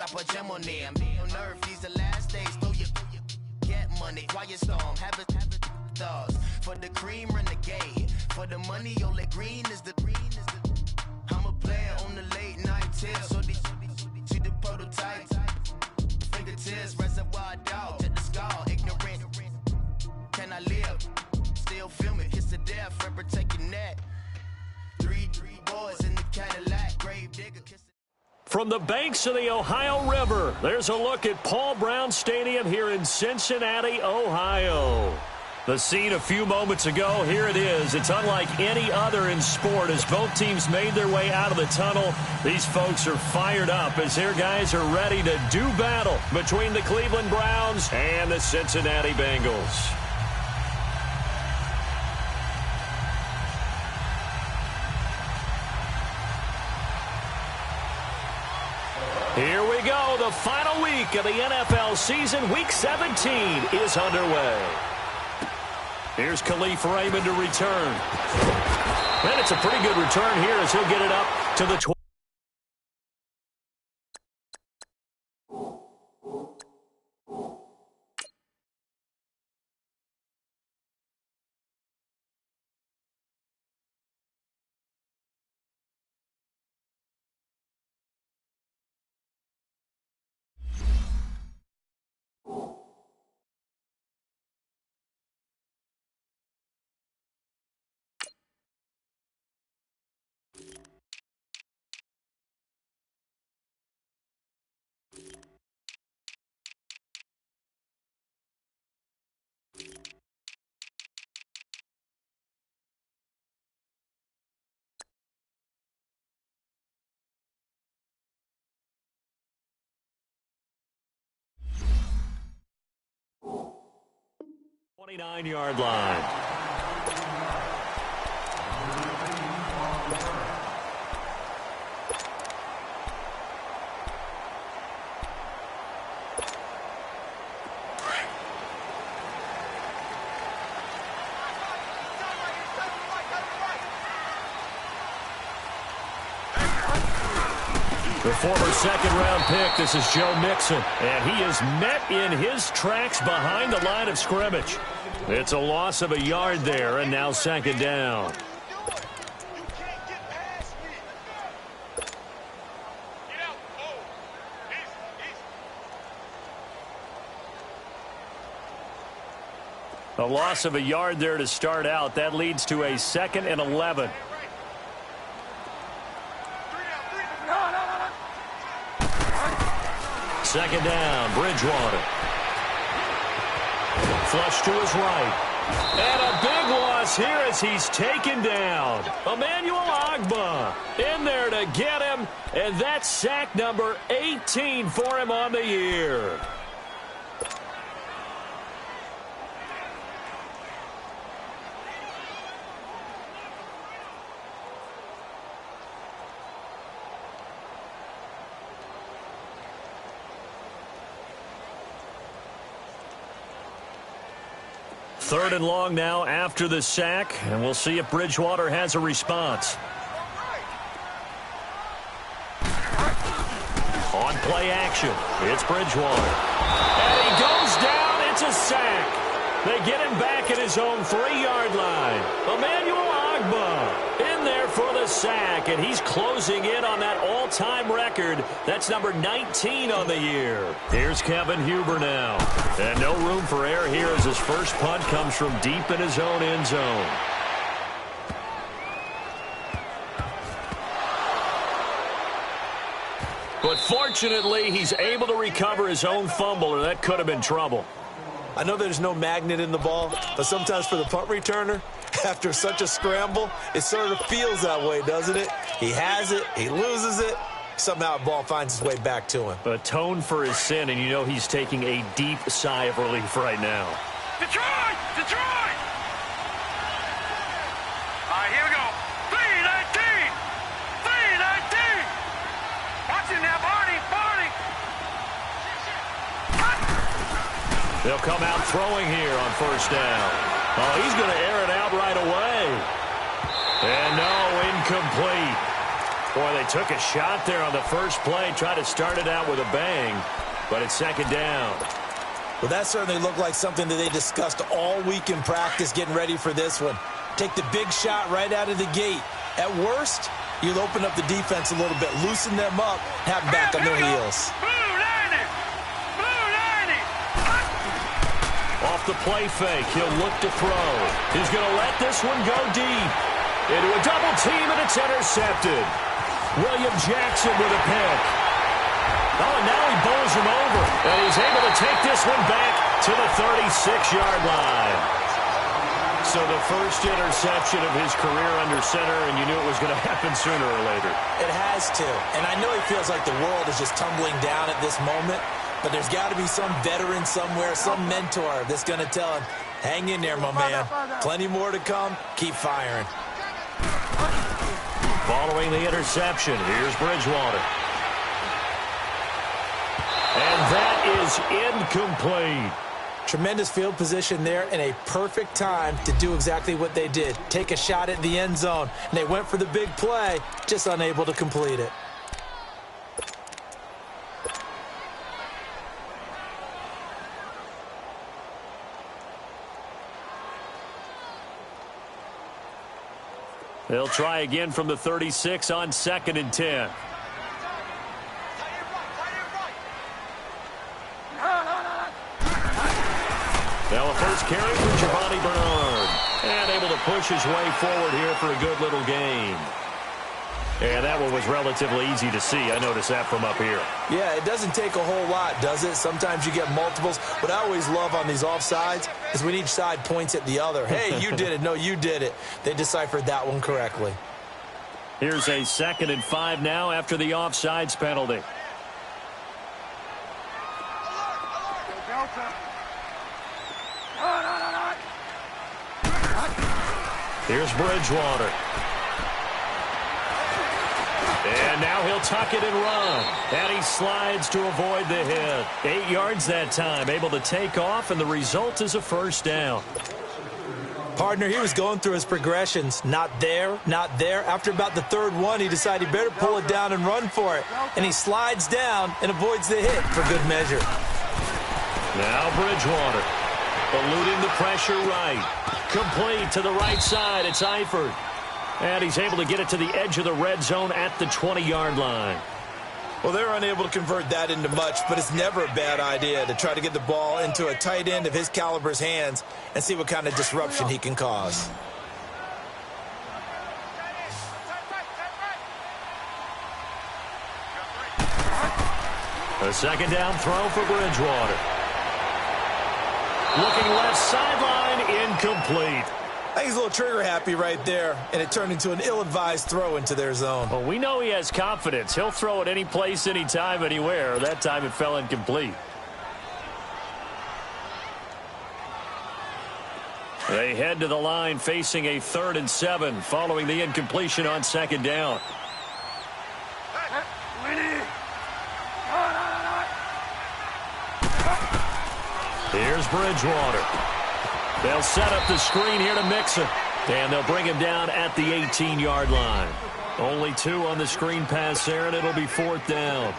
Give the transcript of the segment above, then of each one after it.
drop a gem on there. I'm on earth, these the last days. Throw your get money, quiet storm, have it stars. For the cream, renegade. For the money, Ole Green is the I'm a player on the late night tip. So these see the prototype. Fingertips, reservoir dog, to the skull, ignorant. Can I live? Still film it, kiss to death, friend, protect your neck. Three boys in the Cadillac, grave digger, kiss. From the banks of the Ohio River, there's a look at Paul Brown Stadium here in Cincinnati, Ohio. The scene a few moments ago, here it is. It's unlike any other in sport as both teams made their way out of the tunnel. These folks are fired up as their guys are ready to do battle between the Cleveland Browns and the Cincinnati Bengals. Here we go. The final week of the NFL season. Week 17 is underway. Here's Khalif Raymond to return. And it's a pretty good return here as he'll get it up to the 20. Yard line. The former second-round pick, this is Joe Mixon, and he is met in his tracks behind the line of scrimmage. It's a loss of a yard there, and now second down. A loss of a yard there to start out. That leads to a 2nd and 11. Second down, Bridgewater. Flush to his right. And a big loss here as he's taken down. Emmanuel Ogbah in there to get him. And that's sack number 18 for him on the year. Third and long now after the sack, and we'll see if Bridgewater has a response. On play action, it's Bridgewater. And he goes down, it's a sack. They get him back at his own 3-yard line. Emmanuel Ogbah in there for the sack, and he's closing in on that all-time record. That's number 19 on the year. Here's Kevin Huber now. And no room for error here as his first punt comes from deep in his own end zone. But fortunately, he's able to recover his own fumble, or that could have been trouble. I know there's no magnet in the ball, but sometimes for the punt returner, after such a scramble, it sort of feels that way, doesn't it? He has it, he loses it, somehow the ball finds its way back to him. Atone for his sin, and you know he's taking a deep sigh of relief right now. Detroit! Detroit! All right, here we go. 3-19! 3-19! Watch it now, Barney! Barney! They'll come out throwing here on first down. Oh, he's going to air it out right away. And no, incomplete. Boy, they took a shot there on the first play, tried to start it out with a bang, but it's second down. Well, that certainly looked like something that they discussed all week in practice getting ready for this one. Take the big shot right out of the gate. At worst, you'll open up the defense a little bit, loosen them up, have them back on their heels. Off the play fake, he'll look to throw. He's going to let this one go deep. Into a double team, and it's intercepted. William Jackson with a pick. Oh, and now he bowls him over. And he's able to take this one back to the 36-yard line. So the first interception of his career under center, and you knew it was going to happen sooner or later. It has to. And I know he feels like the world is just tumbling down at this moment, but there's got to be some veteran somewhere, some mentor that's going to tell him, hang in there, my man. Plenty more to come. Keep firing. Following the interception, here's Bridgewater. And that is incomplete. Tremendous field position there and a perfect time to do exactly what they did. Take a shot at the end zone. And they went for the big play, just unable to complete it. They'll try again from the 36 on 2nd and 10. Now a first carry for Giovanni Bernard. And able to push his way forward here for a good little gain. And that one was relatively easy to see. I noticed that from up here. Yeah, it doesn't take a whole lot, does it? Sometimes you get multiples. What I always love on these offsides is when each side points at the other. Hey, you did it. No, you did it. They deciphered that one correctly. Here's a 2nd and 5 now after the offsides penalty. Here's Bridgewater. And now he'll tuck it and run. And he slides to avoid the hit. 8 yards that time, able to take off, and the result is a first down. Partner, he was going through his progressions. Not there, not there. After about the third one, he decided he better pull it down and run for it. And he slides down and avoids the hit for good measure. Now Bridgewater. Eluding the pressure right. Complete to the right side. It's Eifert. And he's able to get it to the edge of the red zone at the 20-yard line. Well, they're unable to convert that into much, but it's never a bad idea to try to get the ball into a tight end of his caliber's hands and see what kind of disruption he can cause. A second down throw for Bridgewater. Looking left sideline, incomplete. I think he's a little trigger happy right there, and it turned into an ill-advised throw into their zone. Well, we know he has confidence. He'll throw it any place, anytime, anywhere. That time it fell incomplete. They head to the line facing a 3rd and 7 following the incompletion on 2nd down. Here's Bridgewater. They'll set up the screen here to Mixon. And they'll bring him down at the 18-yard line. Only 2 on the screen pass there, and it'll be 4th down.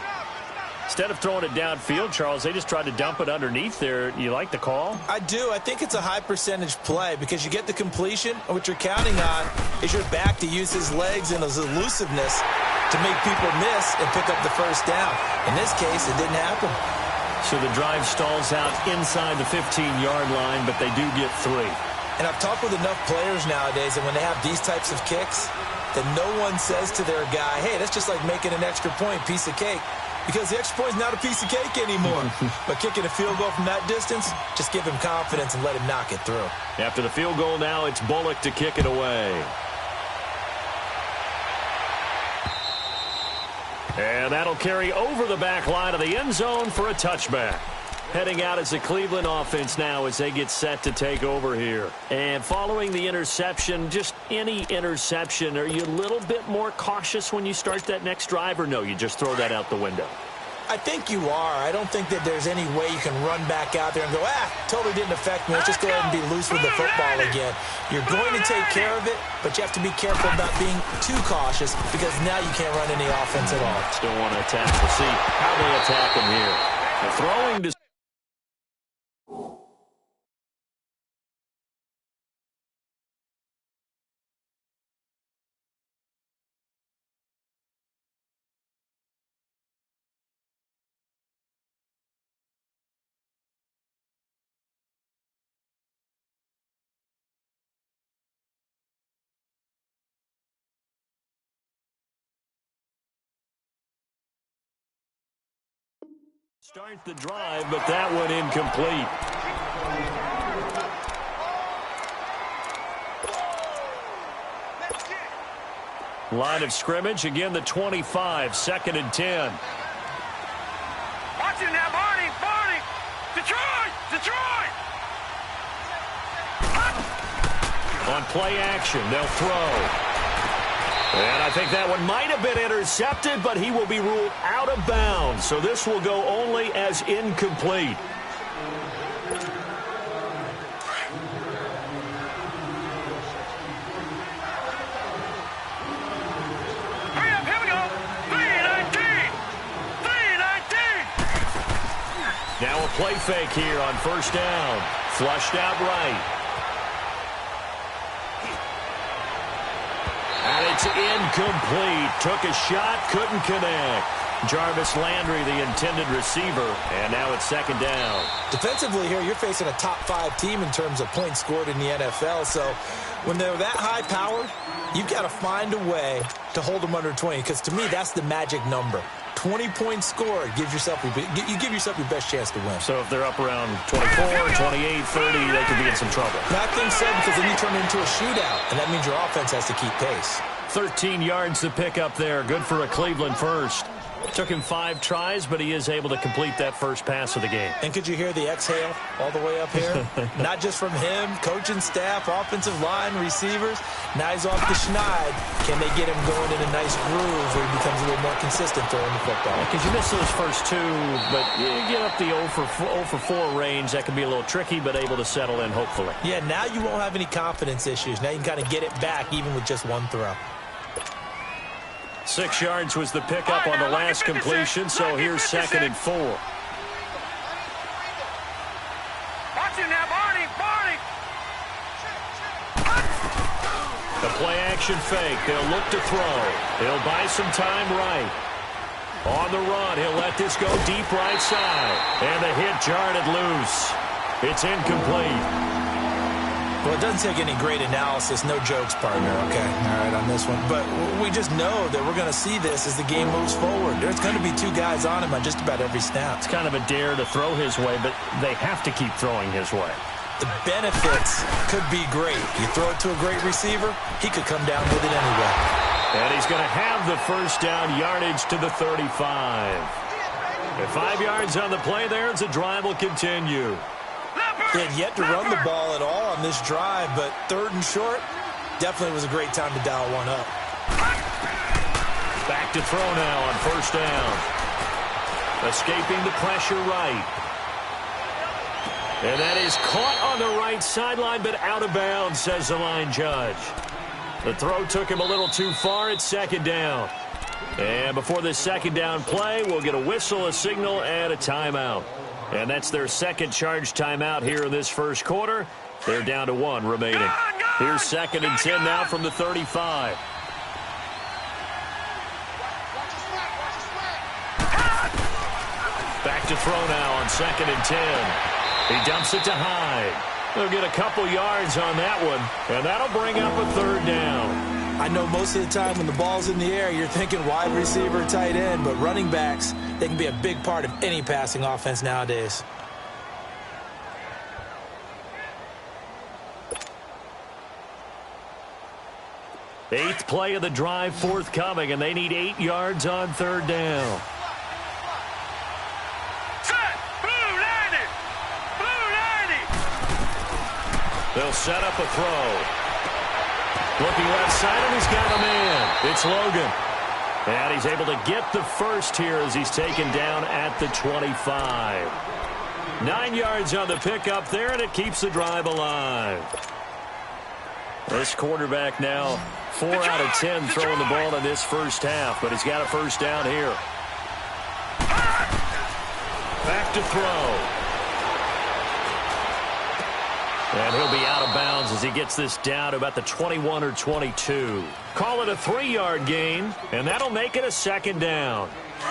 Instead of throwing it downfield, Charles, they just tried to dump it underneath there. You like the call? I do. I think it's a high-percentage play because you get the completion, and what you're counting on is your back to use his legs and his elusiveness to make people miss and pick up the first down. In this case, it didn't happen. So the drive stalls out inside the 15-yard line, but they do get 3. And I've talked with enough players nowadays, and when they have these types of kicks, that no one says to their guy, hey, that's just like making an extra point, piece of cake. Because the extra point is not a piece of cake anymore. But kicking a field goal from that distance, just give him confidence and let him knock it through. After the field goal now, it's Bullock to kick it away. And that'll carry over the back line of the end zone for a touchback. Heading out as the Cleveland offense now as they get set to take over here. And following the interception, just any interception, are you a little bit more cautious when you start that next drive, or no, you just throw that out the window? I think you are. I don't think that there's any way you can run back out there and go, totally didn't affect me. Let's just go ahead and be loose with the football again. You're going to take care of it, but you have to be careful about being too cautious because now you can't run any offense at all. Still want to attack. We'll see how they attack him here. The throwing to start the drive, but that one incomplete. Line of scrimmage, again the 25, 2nd and 10. Watch him now, Barney! Detroit! On play action, they'll throw. And I think that one might have been intercepted, but he will be ruled out of bounds. So this will go only as incomplete. Hurry up, here we go! 319! Now a play fake here on 1st down. Flushed out right. And it's incomplete. Took a shot, couldn't connect. Jarvis Landry, the intended receiver, and now it's 2nd down. Defensively here, you're facing a top 5 team in terms of points scored in the NFL, so when they're that high-powered, you've got to find a way to hold them under 20, because to me, that's the magic number. 20 points scored, you give yourself your best chance to win. So if they're up around 24, 28, 30, they could be in some trouble. And I think so, because then you turn it into a shootout, and that means your offense has to keep pace. 13 yards to pick up there. Good for a Cleveland first. Took him 5 tries, but he is able to complete that first pass of the game. And could you hear the exhale all the way up here? Not just from him, coaching staff, offensive line, receivers. Now he's off the schneid. Can they get him going in a nice groove where he becomes a little more consistent throwing the football? Because you miss those first 2, but you get up the 0 for 4 range. That can be a little tricky, but able to settle in, hopefully. Yeah, now you won't have any confidence issues. Now you can kind of get it back even with just 1 throw. 6 yards was the pickup on the last completion, so here's 2nd and 4. Watch him now, Barney! The play-action fake. They'll look to throw. He'll buy some time right. On the run, he'll let this go deep right side. And the hit jarred it loose. It's incomplete. Well, it doesn't take any great analysis. No jokes, partner, okay? All right, on this one. But we just know that we're going to see this as the game moves forward. There's going to be 2 guys on him on just about every snap. It's kind of a dare to throw his way, but they have to keep throwing his way. The benefits could be great. You throw it to a great receiver, he could come down with it anyway. And he's going to have the first down, yardage to the 35. At 5 yards on the play there, as the drive will continue. They had yet to run the ball at all on this drive, but 3rd and short, definitely was a great time to dial one up. Back to throw now on 1st down. Escaping the pressure right. And that is caught on the right sideline, but out of bounds, says the line judge. The throw took him a little too far. It's 2nd down. And before this 2nd down play, we'll get a whistle, a signal, and a timeout. And that's their 2nd charge timeout here in this first quarter. They're down to 1 remaining. Here's 2nd and 10 now from the 35. Back to throw now on 2nd and 10. He dumps it to Hyde. They'll get a couple yards on that one, and that'll bring up a 3rd down. I know most of the time when the ball's in the air, you're thinking wide receiver, tight end, but running backs, they can be a big part of any passing offense nowadays. Eighth play of the drive forthcoming, and they need 8 yards on 3rd down. They'll set up a throw. Looking left side, and he's got a man. It's Logan. And he's able to get the first here as he's taken down at the 25. 9 yards on the pickup there, and it keeps the drive alive. This quarterback now 4 out of 10 throwing the ball in this first half, but he's got a first down here. Back to throw. And he'll be out of bounds as he gets this down to about the 21 or 22. Call it a 3-yard gain, and that'll make it a second down.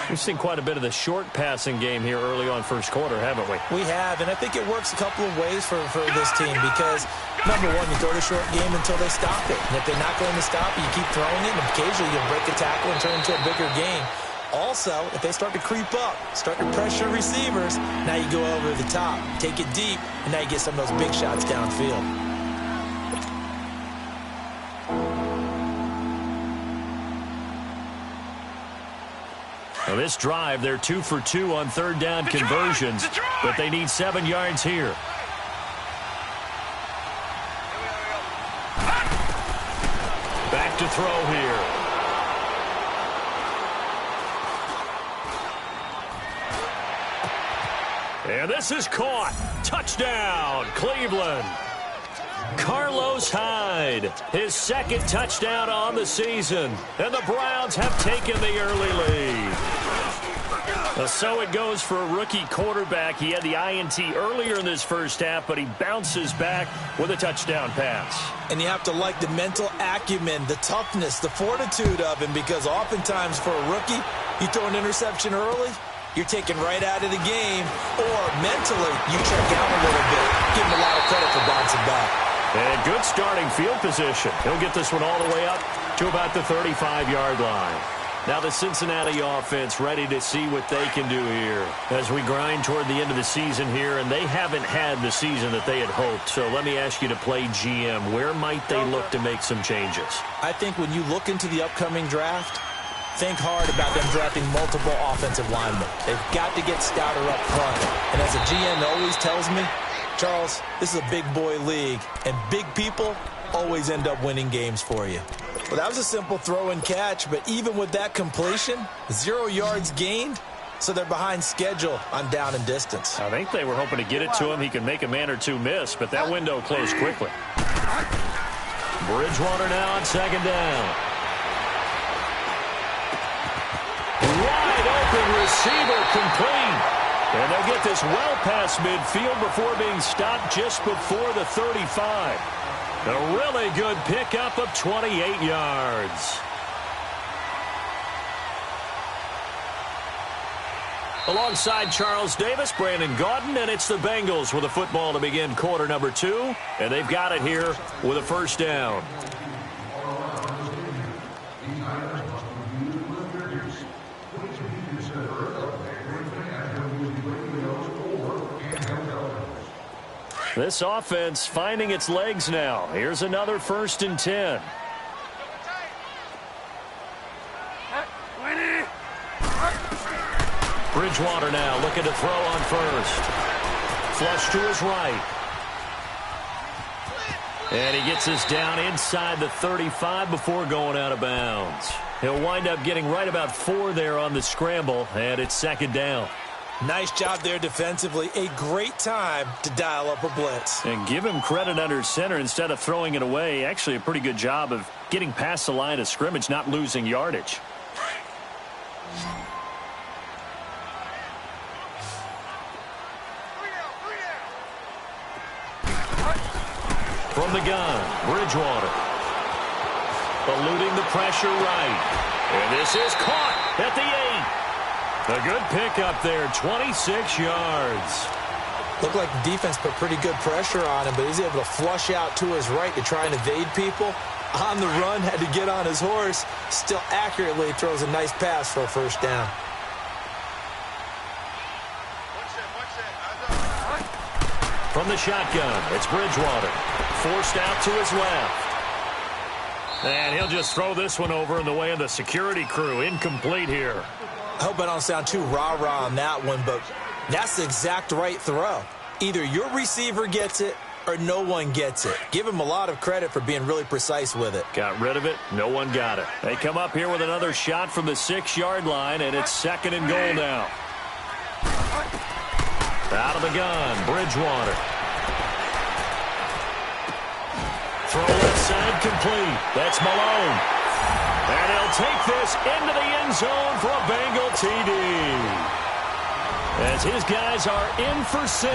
We've seen quite a bit of the short passing game here early on first quarter, haven't we? We have, and I think it works a couple of ways for this team because, number one, you throw the short game until they stop it. And if they're not going to stop it, you keep throwing it, and occasionally you'll break a tackle and turn it into a bigger game. Also, if they start to creep up, start to pressure receivers, now you go over the top, take it deep, and now you get some of those big shots downfield. Now this drive, they're 2 for 2 on third down conversions, but they need 7 yards here. Back to throw here. And this is caught. Touchdown, Cleveland. Carlos Hyde, his second touchdown on the season. And the Browns have taken the early lead. So it goes for a rookie quarterback. He had the INT earlier in this first half, but he bounces back with a touchdown pass. And you have to like the mental acumen, the toughness, the fortitude of him, because oftentimes for a rookie, you throw an interception early, you're taken right out of the game, or mentally, you check out a little bit. Give him a lot of credit for bouncing back. And good starting field position. He'll get this one all the way up to about the 35-yard line. Now the Cincinnati offense ready to see what they can do here as we grind toward the end of the season here, and they haven't had the season that they had hoped. So let me ask you to play GM. Where might they look to make some changes? I think when you look into the upcoming draft, think hard about them drafting multiple offensive linemen. They've got to get stouter up front. And as a GM always tells me, Charles, this is a big boy league, and big people always end up winning games for you. Well, that was a simple throw and catch, but even with that completion, 0 yards gained, so they're behind schedule on down and distance. I think they were hoping to get it to him. He could make a man or two miss, but that window closed quickly. Bridgewater now on second down. Wide open receiver complete. And they'll get this well past midfield before being stopped just before the 35. A really good pickup of 28 yards. Alongside Charles Davis, Brandon Gaudin, and it's the Bengals with a football to begin quarter number 2. And they've got it here with a first down. This offense finding its legs now. Here's another 1st and 10. Bridgewater now looking to throw on first. Flush to his right. And he gets this down inside the 35 before going out of bounds. He'll wind up getting right about 4 there on the scramble, and it's second down. Nice job there defensively. A great time to dial up a blitz. And give him credit under center instead of throwing it away. Actually a pretty good job of getting past the line of scrimmage, not losing yardage. From the gun, Bridgewater. Eluding the pressure right. And this is caught at the 8. A good pickup there, 26 yards. Looked like the defense put pretty good pressure on him, but he's able to flush out to his right to try and evade people. On the run, had to get on his horse. Still accurately throws a nice pass for a first down. From the shotgun, it's Bridgewater. Forced out to his left. And he'll just throw this one over in the way of the security crew. Incomplete here. I hope I don't sound too rah-rah on that one, but that's the exact right throw. Either your receiver gets it or no one gets it. Give him a lot of credit for being really precise with it. Got rid of it. No one got it. They come up here with another shot from the 6-yard line, and it's 2nd and goal now. Out of the gun, Bridgewater. Throw left side complete. That's Malone. And he'll take this into the end zone for a Bengal TD. As his guys are in for 6,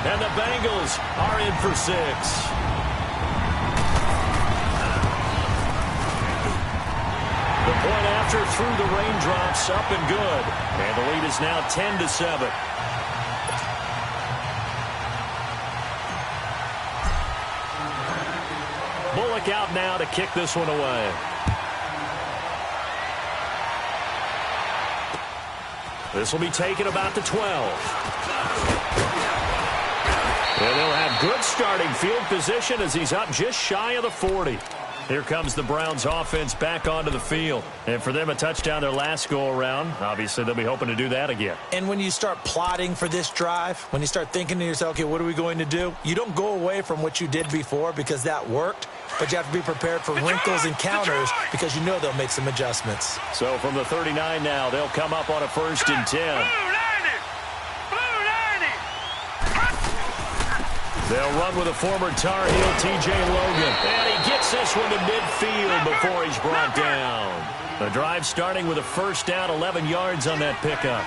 and the Bengals are in for 6. The point after through the raindrops, up and good. And the lead is now 10-7. Bullock out now to kick this one away. This will be taken about the 12. And they'll have good starting field position as he's up just shy of the 40. Here comes the Browns offense back onto the field. And for them, a touchdown their last go-around. Obviously, they'll be hoping to do that again. And when you start plotting for this drive, when you start thinking to yourself, okay, what are we going to do? You don't go away from what you did before because that worked. But you have to be prepared for wrinkles and counters because you know they'll make some adjustments. So from the 39 now, they'll come up on a 1st and 10. They'll run with a former Tar Heel, T.J. Logan. And he gets this one to midfield before he's brought down. The drive starting with a 1st down, 11 yards on that pickup.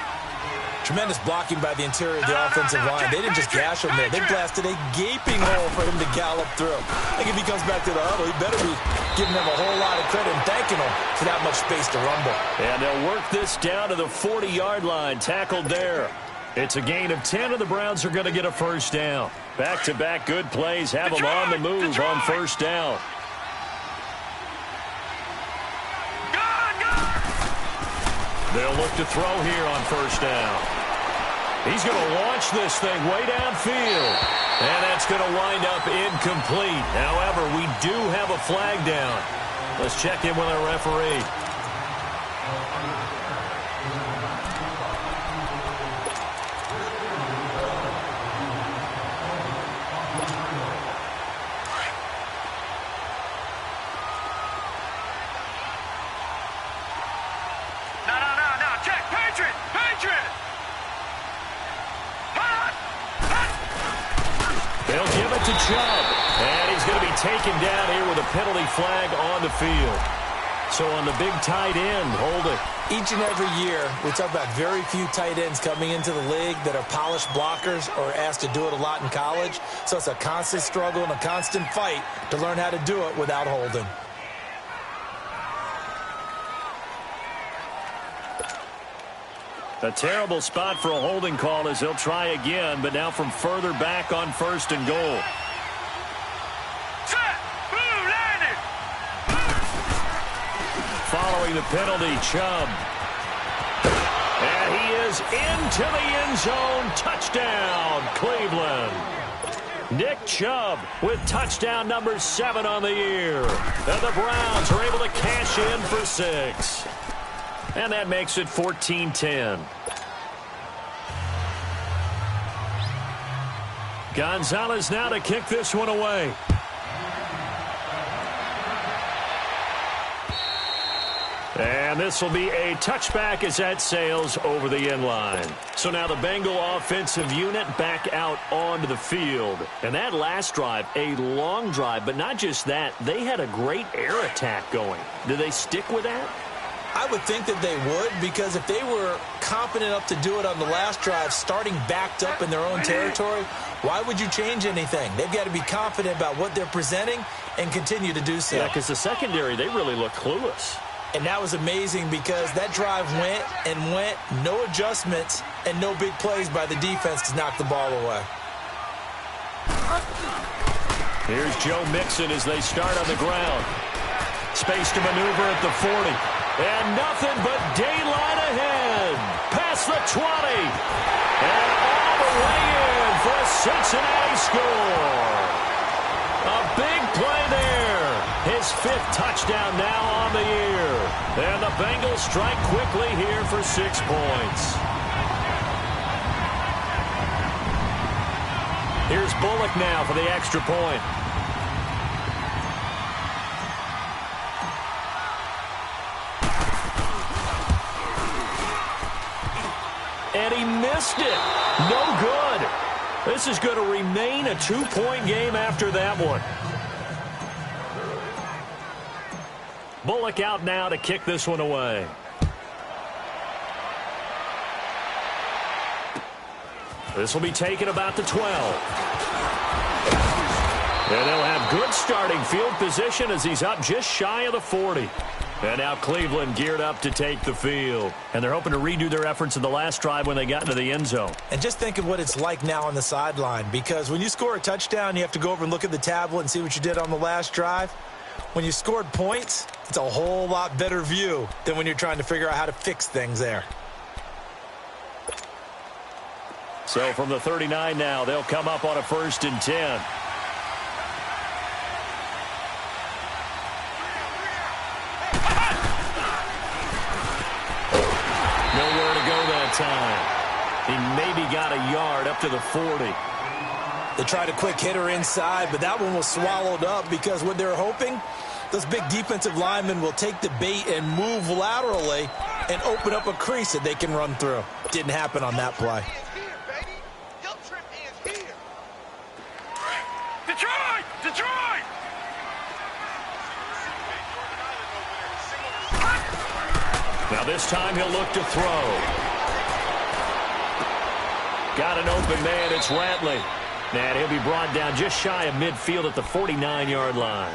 Tremendous blocking by the interior of the offensive line. They didn't just gash him there. They blasted a gaping hole for him to gallop through. I think if he comes back to the huddle, he better be giving them a whole lot of credit and thanking them for that much space to rumble. And they'll work this down to the 40-yard line, tackled there. It's a gain of 10, and the Browns are going to get a 1st down. Back-to-back good plays have them on the move on 1st down. They'll look to throw here on 1st down. He's going to launch this thing way downfield. And that's going to wind up incomplete. However, we do have a flag down. Let's check in with our referee. To Chubb, and he's going to be taken down here with a penalty flag on the field. So on the big tight end, holding. Each and every year, we talk about very few tight ends coming into the league that are polished blockers or asked to do it a lot in college. So it's a constant struggle and a constant fight to learn how to do it without holding. A terrible spot for a holding call as they'll try again, but now from further back on 1st and goal. Following the penalty, Chubb. And he is into the end zone. Touchdown, Cleveland. Nick Chubb with touchdown number 7 on the year. And the Browns are able to cash in for 6. And that makes it 14-10. Gonzalez now to kick this one away. And this will be a touchback as that sails over the end line. So now the Bengal offensive unit back out onto the field. And that last drive, a long drive, but not just that. They had a great air attack going. Do they stick with that? I would think that they would, because if they were confident enough to do it on the last drive, starting backed up in their own territory, why would you change anything? They've got to be confident about what they're presenting and continue to do so. Yeah, because the secondary, they really look clueless. And that was amazing because that drive went and went, no adjustments, and no big plays by the defense to knock the ball away. Here's Joe Mixon as they start on the ground. Space to maneuver at the 40. And nothing but daylight ahead. Past the 20. And all the way in for a Cincinnati score. A big play there. His 5th touchdown now on the year. And the Bengals strike quickly here for 6 points. Here's Bullock now for the extra point. And he missed it. No good. This is going to remain a 2-point game after that one. Bullock out now to kick this one away. This will be taken about the 12. And they'll have good starting field position as he's up just shy of the 40. And now Cleveland geared up to take the field. And they're hoping to redo their efforts in the last drive when they got into the end zone. And just think of what it's like now on the sideline, because when you score a touchdown, you have to go over and look at the tablet and see what you did on the last drive. When you scored points, it's a whole lot better view than when you're trying to figure out how to fix things there. So from the 39 now, they'll come up on a 1st and 10. Nowhere to go that time. He maybe got a yard up to the 40. They tried a quick hitter inside, but that one was swallowed up because what they're hoping, those big defensive linemen will take the bait and move laterally and open up a crease that they can run through. Didn't happen on that play. Detroit! Detroit! Now this time he'll look to throw. Got an open man, it's Ratley. And he'll be brought down just shy of midfield at the 49-yard line.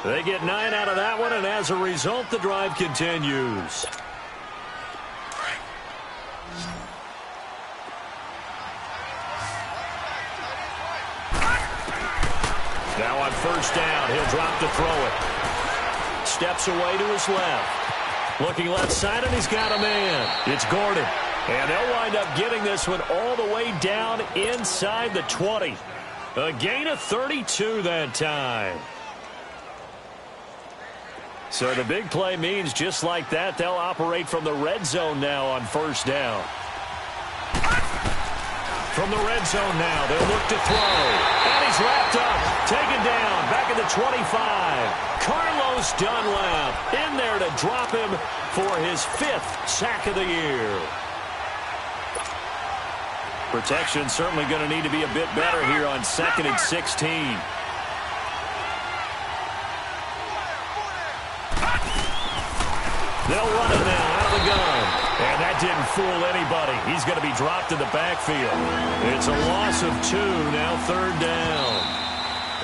They get 9 out of that one, and as a result, the drive continues. Now on 1st down, he'll drop to throw it. Steps away to his left. Looking left side, and he's got a man. It's Gordon. And they'll wind up getting this one all the way down inside the 20. A gain of 32 that time. So the big play means just like that, they'll operate from the red zone now on 1st down. From the red zone now, they'll look to throw. And he's wrapped up, taken down, back at the 25. Carlos Dunlap in there to drop him for his 5th sack of the year. Protection certainly going to need to be a bit better here on 2nd and 16. They'll run it now out of the gun. And that didn't fool anybody. He's going to be dropped in the backfield. It's a loss of 2, now 3rd down.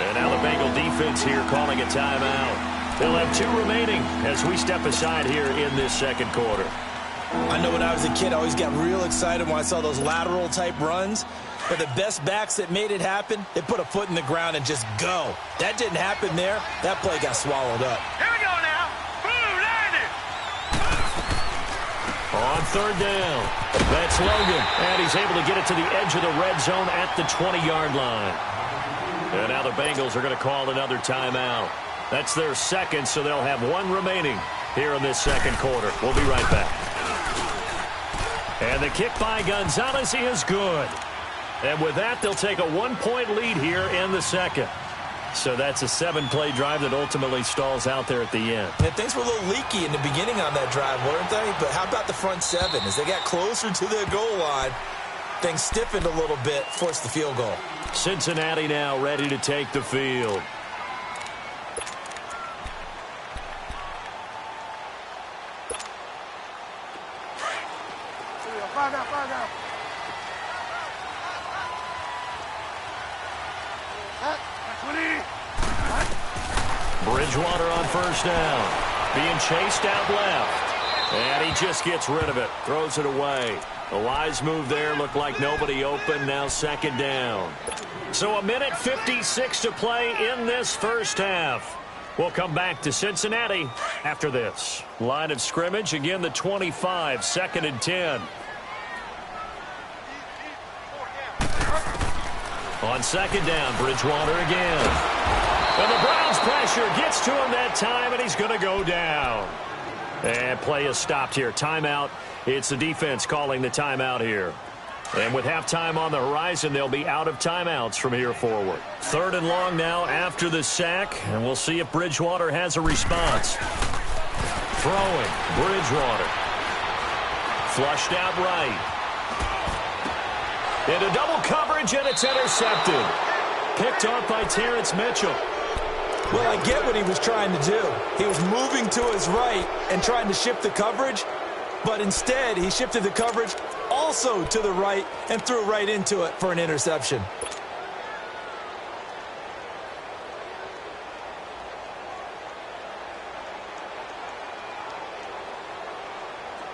And now the Bengal defense here calling a timeout. They'll have 2 remaining as we step aside here in this 2nd quarter. I know when I was a kid, I always got real excited when I saw those lateral-type runs. But the best backs that made it happen, they put a foot in the ground and just go. That didn't happen there. That play got swallowed up. Here we go now. Boom, landed. On 3rd down, that's Logan. And he's able to get it to the edge of the red zone at the 20-yard line. And now the Bengals are going to call another timeout. That's their 2nd, so they'll have 1 remaining here in this 2nd quarter. We'll be right back. And the kick by Gonzalez is good. And with that, they'll take a 1-point lead here in the 2nd. So that's a 7-play drive that ultimately stalls out there at the end. And things were a little leaky in the beginning on that drive, weren't they? But how about the front 7? As they got closer to the goal line, things stiffened a little bit, forced the field goal. Cincinnati now ready to take the field. Bridgewater on 1st down. Being chased out left. And he just gets rid of it. Throws it away. A wise move there. Looked like nobody open. Now 2nd down. So 1:56 to play in this 1st half. We'll come back to Cincinnati after this. Line of scrimmage. Again, the 25. 2nd and 10. On 2nd down, Bridgewater again. And the Browns pressure gets to him that time, and he's going to go down. And play is stopped here. Timeout. It's the defense calling the timeout here. And with halftime on the horizon, they'll be out of timeouts from here forward. 3rd and long now after the sack, and we'll see if Bridgewater has a response. Throwing, Bridgewater. Flushed out right. Into double coverage, and it's intercepted. Picked off by Terrence Mitchell. Well, I get what he was trying to do. He was moving to his right and trying to shift the coverage, but instead he shifted the coverage also to the right and threw right into it for an interception.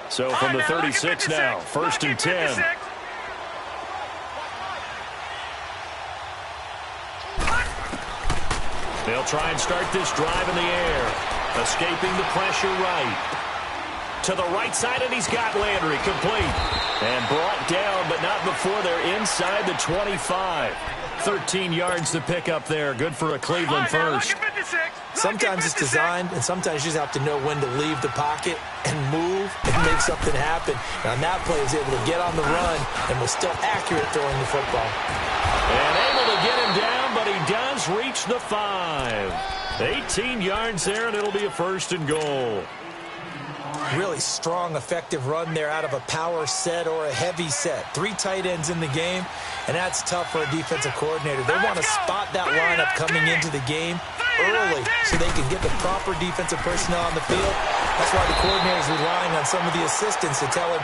So from the 36 now, 1st and 10. They'll try and start this drive in the air. Escaping the pressure right. To the right side, and he's got Landry complete. And brought down, but not before they're inside the 25. 13 yards to pick up there. Good for a Cleveland first. Sometimes it's designed, and sometimes you just have to know when to leave the pocket and move and make something happen. Now, on that play, he was able to get on the run and was still accurate throwing the football. And able to get him down, but he does reach the 5. 18 yards there, and it'll be a 1st and goal. Really strong, effective run there out of a power set or a heavy set. 3 tight ends in the game, and that's tough for a defensive coordinator. They want to spot that lineup coming into the game early so they can get the proper defensive personnel on the field. That's why the coordinator is relying on some of the assistants to tell him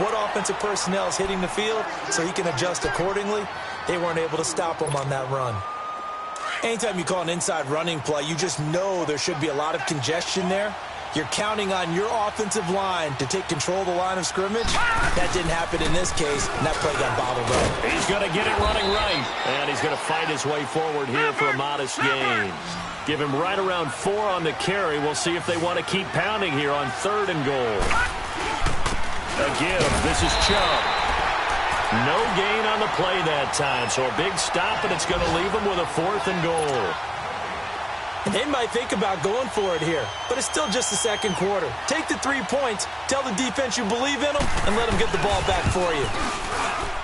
what offensive personnel is hitting the field so he can adjust accordingly. They weren't able to stop him on that run. Anytime you call an inside running play, you just know there should be a lot of congestion there. You're counting on your offensive line to take control of the line of scrimmage. That didn't happen in this case, and that play got bottled up. He's going to get it running right, and he's going to fight his way forward here for a modest gain. Give him right around 4 on the carry. We'll see if they want to keep pounding here on 3rd and goal. A give. This is Chubb. No gain on the play that time, so a big stop, and it's going to leave him with a 4th and goal. They might think about going for it here, but it's still just the 2nd quarter. Take the 3 points, tell the defense you believe in them, and let them get the ball back for you.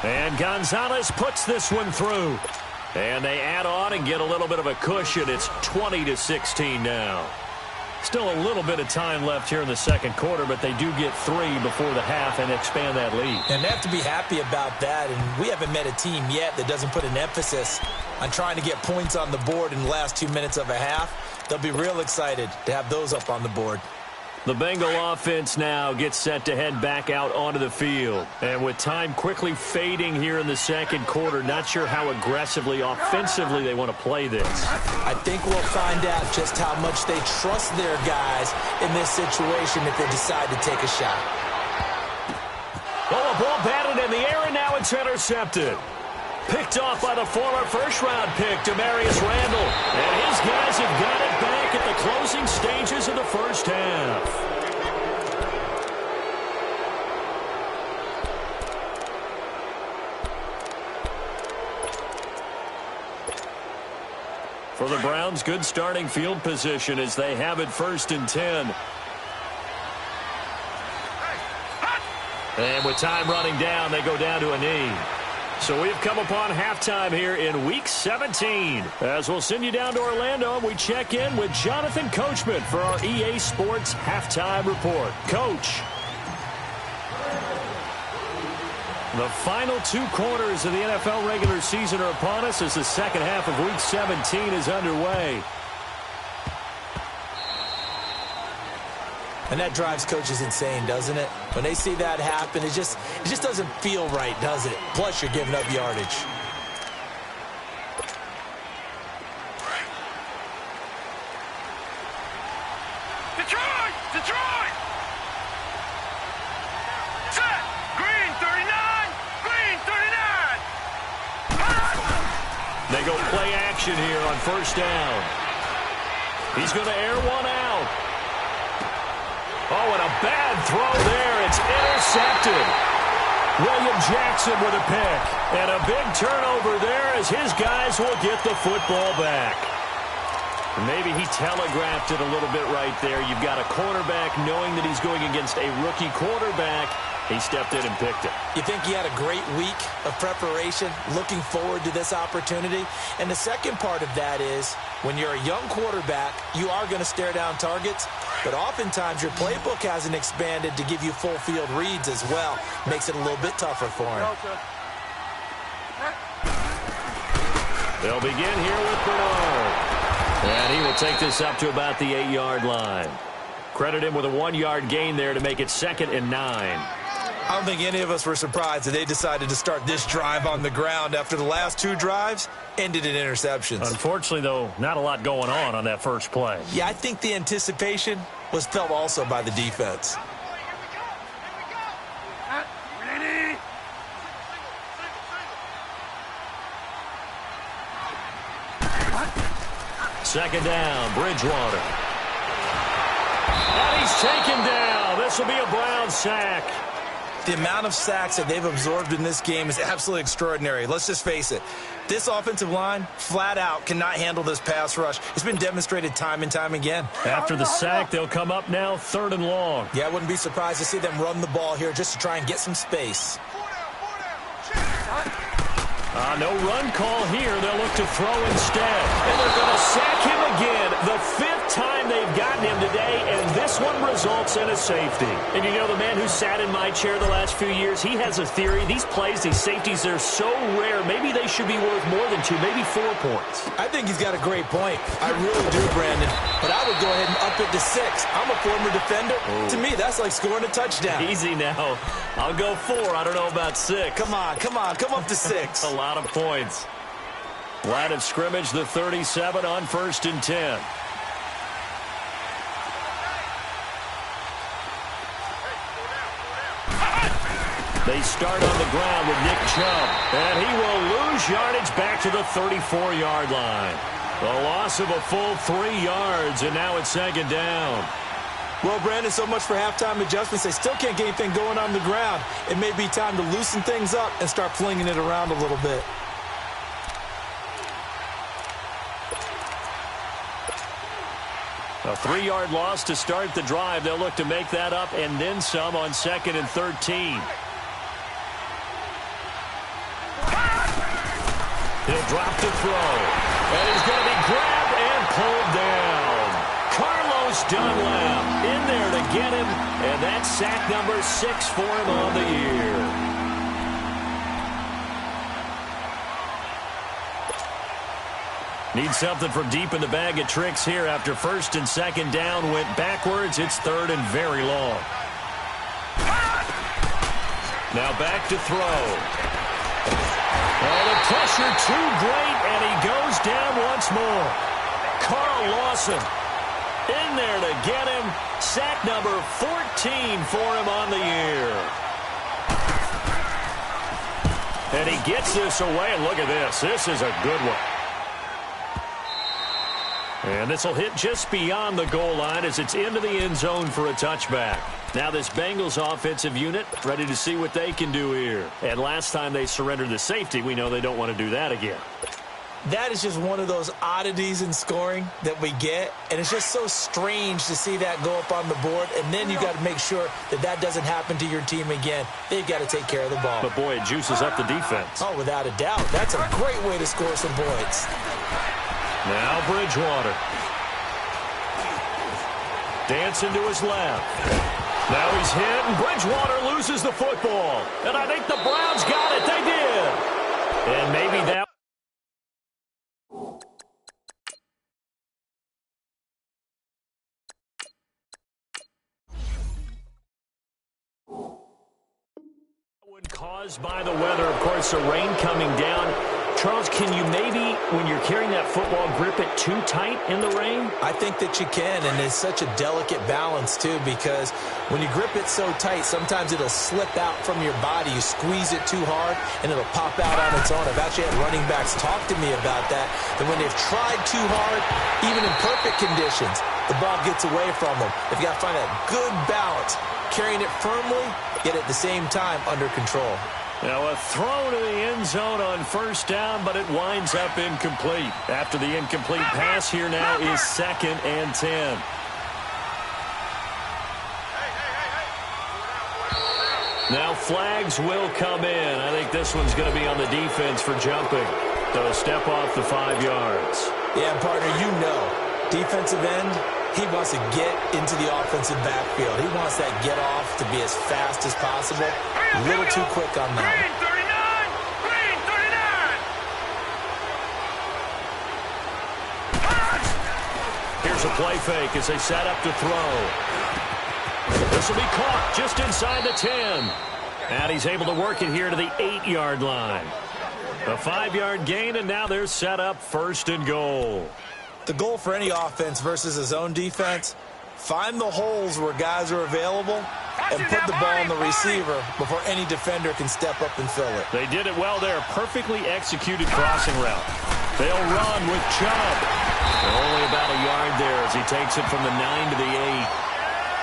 And Gonzalez puts this one through. And they add on and get a little bit of a cushion. It's 20-16 now. Still a little bit of time left here in the 2nd quarter, but they do get 3 before the half and expand that lead. And they have to be happy about that, and we haven't met a team yet that doesn't put an emphasis on trying to get points on the board in the last 2 minutes of a half. They'll be real excited to have those up on the board. The Bengal offense now gets set to head back out onto the field. And with time quickly fading here in the 2nd quarter, not sure how aggressively, offensively they want to play this. I think we'll find out just how much they trust their guys in this situation if they decide to take a shot. Oh, a ball batted in the air, and now it's intercepted. Picked off by the former first-round pick, Demarius Randall. And his guys have got it back at the closing stages of the first half. For the Browns, good starting field position as they have it 1st and 10. And with time running down, they go down to a knee. So we've come upon halftime here in Week 17. As we'll send you down to Orlando, and we check in with Jonathan Coachman for our EA Sports Halftime Report. Coach. The final 2 quarters of the NFL regular season are upon us as the 2nd half of Week 17 is underway. And that drives coaches insane, doesn't it? When they see that happen, it just doesn't feel right, does it? Plus, you're giving up yardage. Detroit! Detroit! Set! Green 39! Green 39! They go play action here on 1st down. He's going to air one out. Oh, and a bad throw there. It's intercepted. William Jackson with a pick. And a big turnover there as his guys will get the football back. Maybe he telegraphed it a little bit right there. You've got a quarterback knowing that he's going against a rookie quarterback. He stepped in and picked it. You think he had a great week of preparation, looking forward to this opportunity? And the second part of that is, when you're a young quarterback, you are going to stare down targets, but oftentimes your playbook hasn't expanded to give you full field reads as well. Makes it a little bit tougher for him. They'll begin here with Bernard. And he will take this up to about the 8-yard line. Credit him with a 1-yard gain there to make it 2nd and 9. I don't think any of us were surprised that they decided to start this drive on the ground after the last 2 drives ended in interceptions. Unfortunately, though, not a lot going on that first play. Yeah, I think the anticipation was felt also by the defense. Second down, Bridgewater. And he's taken down. This will be a Brown sack. The amount of sacks that they've absorbed in this game is absolutely extraordinary. Let's just face it. This offensive line, flat out, cannot handle this pass rush. It's been demonstrated time and time again. After the sack, they'll come up now 3rd and long. Yeah, I wouldn't be surprised to see them run the ball here just to try and get some space. No run call here. They'll look to throw instead. And they're going to sack him again. The 5th time they've gotten him today, and this one results in a safety. And you know, the man who sat in my chair the last few years, he has a theory. These plays, these safeties, they're so rare. Maybe they should be worth more than 2, maybe 4 points. I think he's got a great point. I really do, Brandon. But I would go ahead and up it to 6. I'm a former defender. Oh. To me, that's like scoring a touchdown. Easy now. I'll go 4. I don't know about 6. Come on. Come up to 6. A lot of points. Line of scrimmage, the 37 on 1st and 10. They start on the ground with Nick Chubb. And he will lose yardage back to the 34-yard line. A loss of a full 3 yards, and now it's 2nd down. Well, Brandon, so much for halftime adjustments. They still can't get anything going on the ground. It may be time to loosen things up and start flinging it around a little bit. A 3-yard loss to start the drive. They'll look to make that up and then some on 2nd and 13. He'll drop to throw. And he's going to be grabbed and pulled down. Carlos Dunlap in there to get him. And that's sack number 6 for him on the year. Need something from deep in the bag of tricks here after 1st and 2nd down went backwards. It's 3rd and very long. Now back to throw. Oh, the pressure too great, and he goes down once more. Carl Lawson in there to get him. Sack number 14 for him on the year. And he gets this away, and look at this. This is a good one. And this will hit just beyond the goal line as it's into the end zone for a touchback. Now this Bengals offensive unit ready to see what they can do here. And last time they surrendered the safety, we know they don't want to do that again. That is just one of those oddities in scoring that we get. And it's just so strange to see that go up on the board. And then you got to make sure that that doesn't happen to your team again. They've got to take care of the ball. But, boy, it juices up the defense. Oh, without a doubt. That's a great way to score some points. Now Bridgewater. Dancing to his left. Now he's hit, and Bridgewater loses the football. And I think the Browns got it. They did. And maybe that caused by the weather. Of course, the rain coming down. Charles, can you maybe, when you're carrying that football, grip it too tight in the rain? I think that you can, and it's such a delicate balance, too, because when you grip it so tight, sometimes it'll slip out from your body. You squeeze it too hard, and it'll pop out on its own. I've actually had running backs talk to me about that when they've tried too hard, even in perfect conditions, the ball gets away from them. They've got to find that good balance, carrying it firmly, yet at the same time under control. Now a throw to the end zone on first down, but it winds up incomplete. After the incomplete pass, here now is 2nd and 10. Now flags will come in. I think this one's going to be on the defense for jumping. So step off the 5 yards. Yeah, partner, you know, defensive end, he wants to get into the offensive backfield. He wants that get off to be as fast as possible. A little too quick on that. Green 39! Green 39! Here's a play fake as they set up to throw. This will be caught just inside the 10. And he's able to work it here to the 8-yard line. A 5-yard gain, and now they're set up 1st and goal. The goal for any offense versus a zone defense, find the holes where guys are available and put the ball on the receiver before any defender can step up and fill it. They did it well there. Perfectly executed crossing route. They'll run with Chubb. Only about a yard there as he takes it from the 9 to the 8.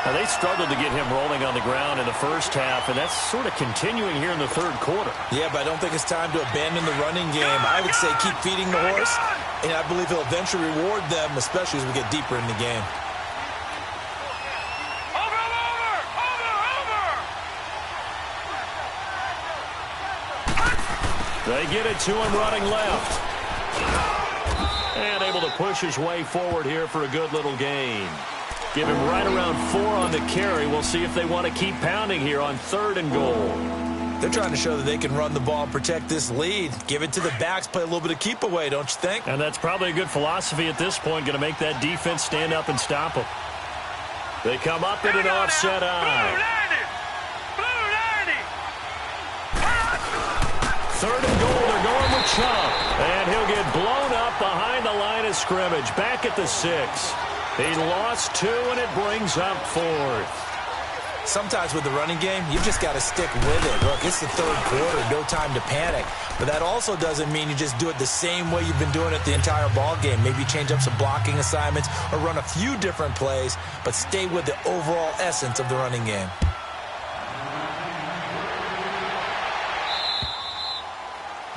Now, they struggled to get him rolling on the ground in the first half, and that's sort of continuing here in the 3rd quarter. Yeah, but I don't think it's time to abandon the running game. I would say keep feeding the horse, and I believe he'll eventually reward them, especially as we get deeper in the game. They get it to him running left. And able to push his way forward here for a good little gain. Give him right around 4 on the carry. We'll see if they want to keep pounding here on 3rd and goal. They're trying to show that they can run the ball and protect this lead. Give it to the backs, play a little bit of keep away, don't you think? And that's probably a good philosophy at this point, going to make that defense stand up and stop them. They come up in an offset eye. 3rd and goal, they're going with Chubb. And he'll get blown up behind the line of scrimmage, back at the 6. He lost 2, and it brings up 4th. Sometimes with the running game, you've just got to stick with it. Look, it's the 3rd quarter, no time to panic. But that also doesn't mean you just do it the same way you've been doing it the entire ball game. Maybe change up some blocking assignments or run a few different plays, but stay with the overall essence of the running game.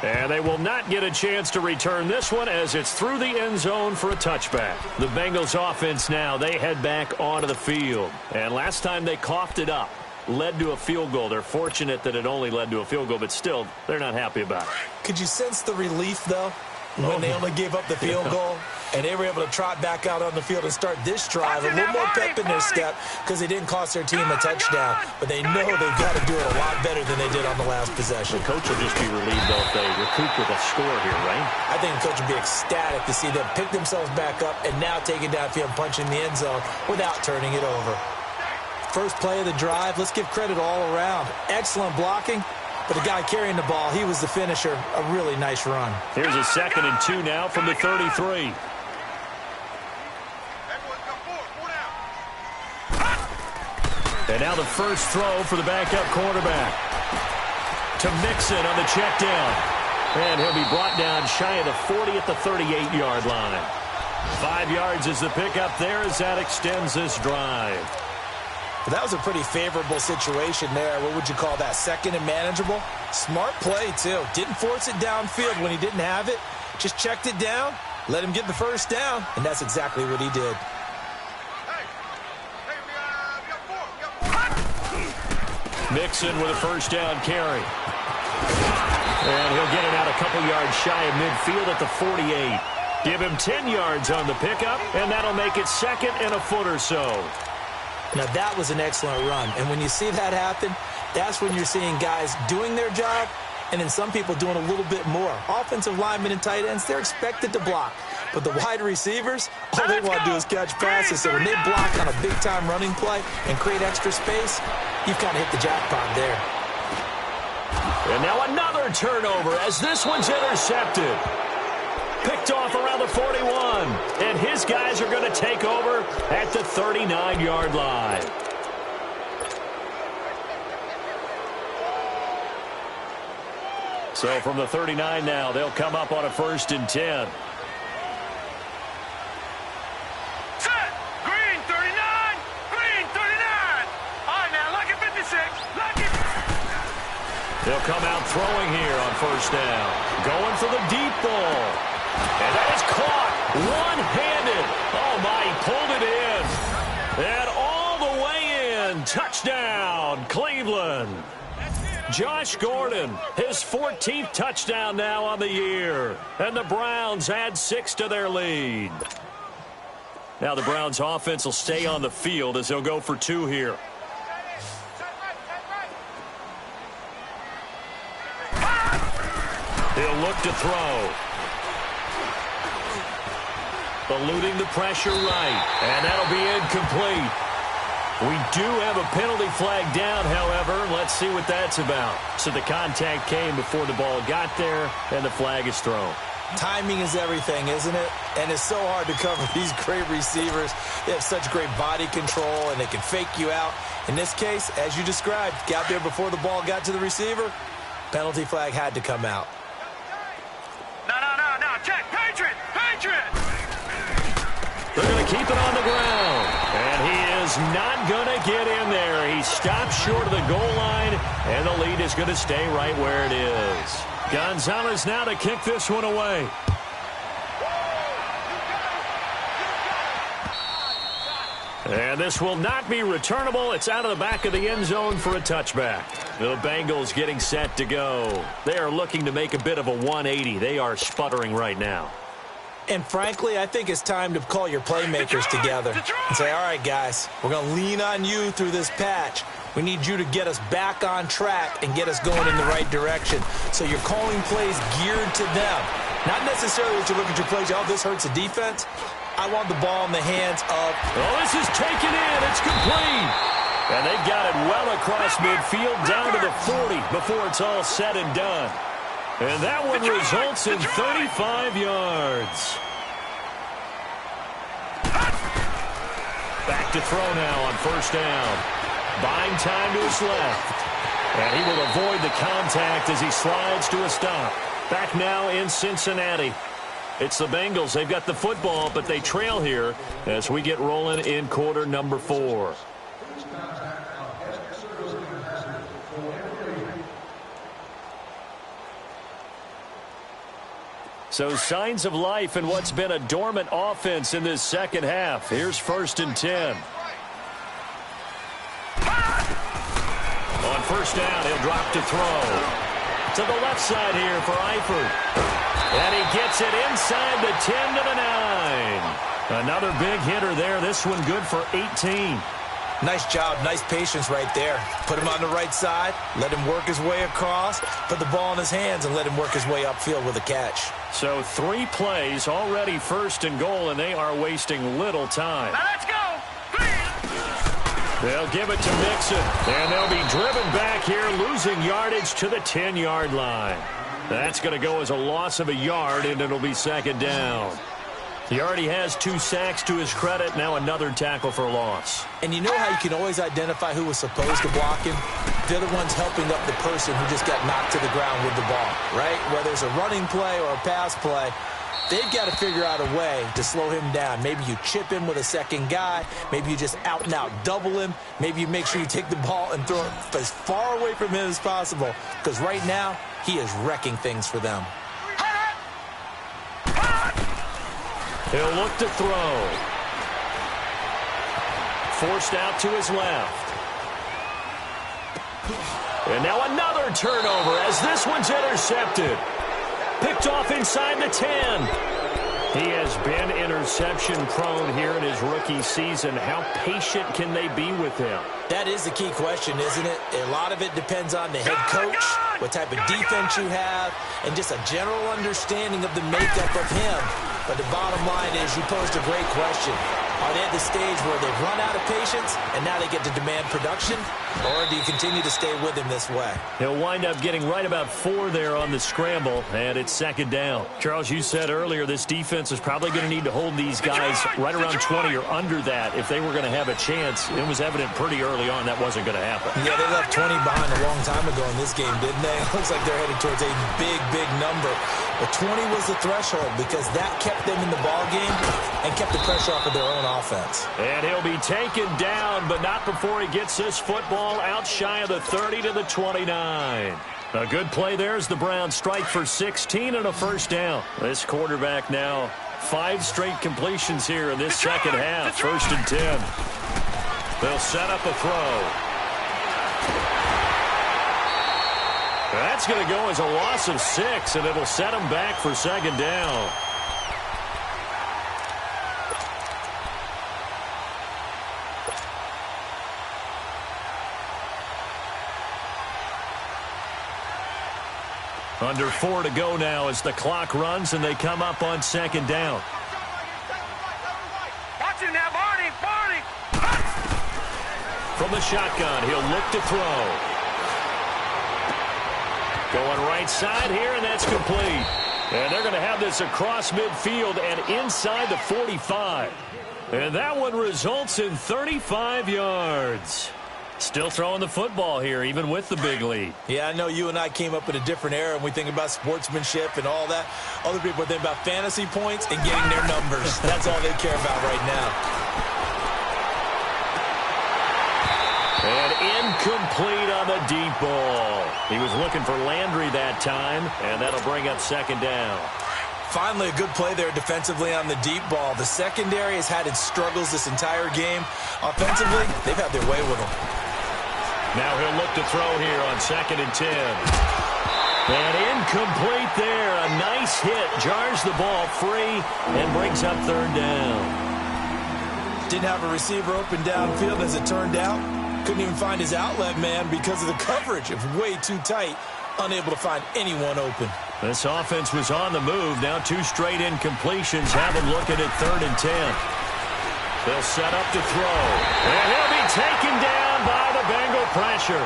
And they will not get a chance to return this one as it's through the end zone for a touchback. The Bengals offense now, they head back onto the field. And last time they coughed it up, led to a field goal. They're fortunate that it only led to a field goal, but still, they're not happy about it. Could you sense the relief, though, when they only gave up the field goal? And they were able to trot back out on the field and start this drive. A little more pep in their step because they didn't cost their team a touchdown. But they know they've got to do it a lot better than they did on the last possession. The coach will just be relieved, though, if they recoup with a score here, right? I think the coach will be ecstatic to see them pick themselves back up and now take it downfield and punch in the end zone without turning it over. First play of the drive, let's give credit all around. Excellent blocking. But the guy carrying the ball, he was the finisher. A really nice run. Here's a 2nd and 2 now from the 33. And now the first throw for the backup quarterback. To Mixon on the check down. And he'll be brought down shy of the 40 at the 38-yard line. 5 yards is the pickup there as that extends this drive. Well, that was a pretty favorable situation there. What would you call that? 2nd and manageable? Smart play, too. Didn't force it downfield when he didn't have it. Just checked it down, let him get the first down, and that's exactly what he did. Mixon with a first down carry. And he'll get it out a couple yards shy of midfield at the 48. Give him 10 yards on the pickup, and that'll make it 2nd and a foot or so. Now, that was an excellent run. And when you see that happen, that's when you're seeing guys doing their job and then some people doing a little bit more. Offensive linemen and tight ends, they're expected to block. But the wide receivers, all they want to do is catch passes. So when they block on a big-time running play and create extra space, you've kind of hit the jackpot there. And now another turnover as this one's intercepted. Picked off around the 41. And his guys are going to take over at the 39-yard line. So from the 39 now, they'll come up on a 1st and 10. Set! Green 39! Green 39! All right, now, lucky 56. Lucky. They'll come out throwing here on 1st down. Going for the deep ball. And that is caught one-handed. Oh, my, he pulled it in. And all the way in. Touchdown, Cleveland. Josh Gordon, his 14th touchdown now on the year. And the Browns add 6 to their lead. Now the Browns offense will stay on the field as they'll go for 2 here. He'll look to throw. Eluding the pressure right. And that'll be incomplete. We do have a penalty flag down, however. Let's see what that's about. So the contact came before the ball got there, and the flag is thrown. Timing is everything, isn't it? And it's so hard to cover these great receivers. They have such great body control, and they can fake you out. In this case, as you described, got there before the ball got to the receiver. Penalty flag had to come out. No. Check. Patriot. They're going to keep it on the ground. And he is not going to get in there. He stops short of the goal line, and the lead is going to stay right where it is. Gonzalez now to kick this one away. And this will not be returnable. It's out of the back of the end zone for a touchback. The Bengals getting set to go. They are looking to make a bit of a 180. They are sputtering right now. And frankly, I think it's time to call your playmakers together and say, all right, guys, we're going to lean on you through this patch. We need you to get us back on track and get us going in the right direction. So you're calling plays geared to them. Not necessarily that you look at your plays, oh, this hurts the defense. I want the ball in the hands of... Oh, this is taken in. It's complete. And they've got it well across midfield down to the 40 before it's all said and done. And that one results in 35 yards. Back to throw now on first down. Buying time to his left. And he will avoid the contact as he slides to a stop. Back now in Cincinnati. It's the Bengals. They've got the football, but they trail here as we get rolling in quarter number 4. So signs of life in what's been a dormant offense in this second half. Here's 1st and 10. On first down, he'll drop to throw. To the left side here for Eifert. And he gets it inside the 10 to the 9. Another big hitter there. This one good for 18. Nice job, nice patience right there. Put him on the right side, let him work his way across, put the ball in his hands, and let him work his way upfield with a catch. So 3 plays, already 1st and goal, and they are wasting little time. Now let's go. They'll give it to Mixon, and they'll be driven back here, losing yardage to the 10-yard line. That's going to go as a loss of a yard, and it'll be 2nd down. He already has 2 sacks to his credit. Now another tackle for a loss. And you know how you can always identify who was supposed to block him? They're the ones helping up the person who just got knocked to the ground with the ball, right? Whether it's a running play or a pass play, they've got to figure out a way to slow him down. Maybe you chip him with a second guy. Maybe you just out-and-out double him. Maybe you make sure you take the ball and throw it as far away from him as possible. Because right now, he is wrecking things for them. He'll look to throw. Forced out to his left. And now another turnover as this one's intercepted. Picked off inside the 10. He has been interception prone here in his rookie season. How patient can they be with him? That is the key question, isn't it? A lot of it depends on the head coach, what type of defense you have, and just a general understanding of the makeup of him. But the bottom line is you posed a great question. Are they at the stage where they've run out of patience and now they get to demand production? Or do you continue to stay with him this way? He'll wind up getting right about 4 there on the scramble, and it's 2nd down. Charles, you said earlier this defense is probably going to need to hold these guys right around 20 or under that if they were going to have a chance. It was evident pretty early on that wasn't going to happen. Yeah, they left 20 behind a long time ago in this game, didn't they? It looks like they're headed towards a big, big number. But 20 was the threshold because that kept them in the ball game and kept the pressure off of their own offense. And he'll be taken down, but not before he gets this football out shy of the 30 to the 29. A good play there as the Browns strike for 16 and a 1st down. This quarterback now 5 straight completions here in this second half. 1st and 10. They'll set up a throw. That's going to go as a loss of 6, and it'll set them back for second down. Under 4 to go now as the clock runs, and they come up on second down. Watching now, Barney. From the shotgun, he'll look to throw. Going right side here, and that's complete. And they're going to have this across midfield and inside the 45. And that one results in 35 yards. Still throwing the football here, even with the big lead. Yeah, I know you and I came up in a different era, and we think about sportsmanship and all that. Other people think about fantasy points and getting their numbers. That's all they care about right now. And incomplete on the deep ball. He was looking for Landry that time, and that'll bring up second down. Finally, a good play there defensively on the deep ball. The secondary has had its struggles this entire game. Offensively, they've had their way with them. Now he'll look to throw here on 2nd and 10. And incomplete there. A nice hit. Jars the ball free and brings up third down. Didn't have a receiver open downfield as it turned out. Couldn't even find his outlet man because of the coverage. It was way too tight. Unable to find anyone open. This offense was on the move. Now 2 straight incompletions have him looking at 3rd and 10. They'll set up to throw. And he'll be taken down by the Bengal pressure.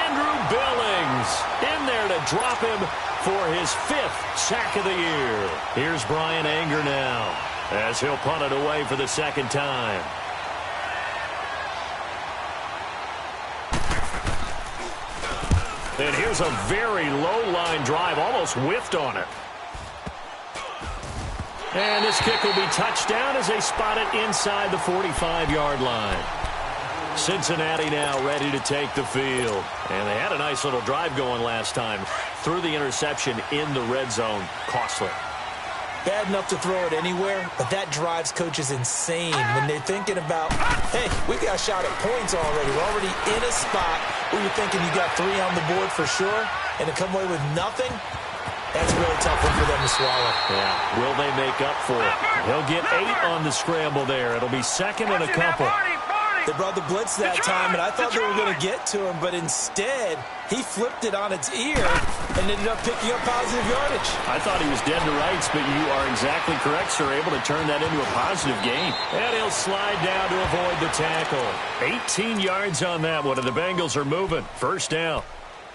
Andrew Billings in there to drop him for his 5th sack of the year. Here's Brian Anger now as he'll punt it away for the second time. And here's a very low-line drive, almost whiffed on it. And this kick will be touched down as they spot it inside the 45-yard line. Cincinnati now ready to take the field. And they had a nice little drive going last time. Threw the interception in the red zone. Costly. Bad enough to throw it anywhere, but that drives coaches insane when they're thinking about, hey, we got a shot at points already. We're already in a spot where you're thinking you got 3 on the board for sure, and to come away with nothing, that's a really tough one for them to swallow. Yeah, will they make up for it? He'll get 8 on the scramble there. It'll be 2nd and a couple. They brought the blitz that time, and I thought they were going to get to him, but instead, he flipped it on its ear and ended up picking up positive yardage. I thought he was dead to rights, but you are exactly correct, sir. Able to turn that into a positive gain. And he'll slide down to avoid the tackle. 18 yards on that one, and the Bengals are moving. First down.